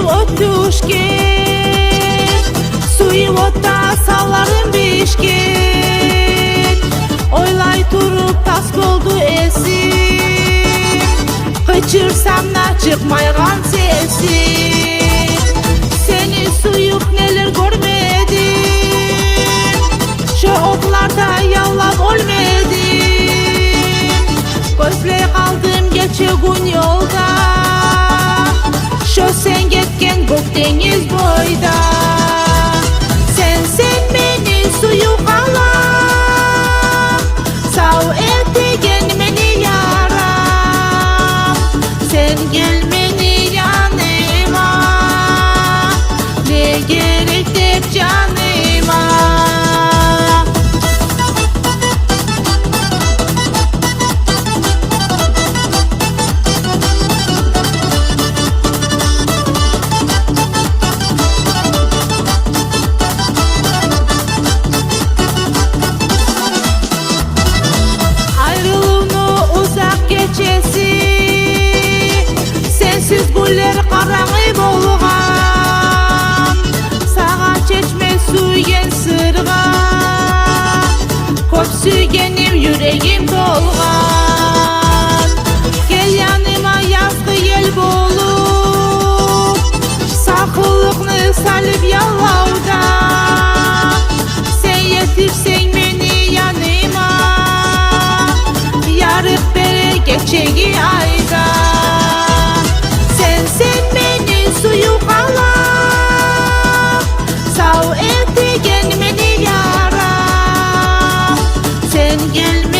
ötüşken, suyu otta salarım bişken. Oylay turup tas boldu esim, kaçırsam da çıkmaygan sesim. Seni suyup neler görmedim, şu otlarda yallap ölmedim. Gözley kaldım geçe gün yolda, şu sen getken bok deniz boyda. Sen beni suyu kalam, sağ ettigen meni yaram. Sen gel meni yanıma, ne gerek dep canıma. Sensiz güller karanı bolgan, sağa çeşme suygen sırga, köp suygenim yüreğim dolgan. Gel yanıma yazgı yel bolup, sakıllıkны salıp yallavda. Sen yetirsen meni yanıma, yarık bere geçegi ayda. Sen beni suyu kalam, sağ ettigen meni yaram. Sen gelme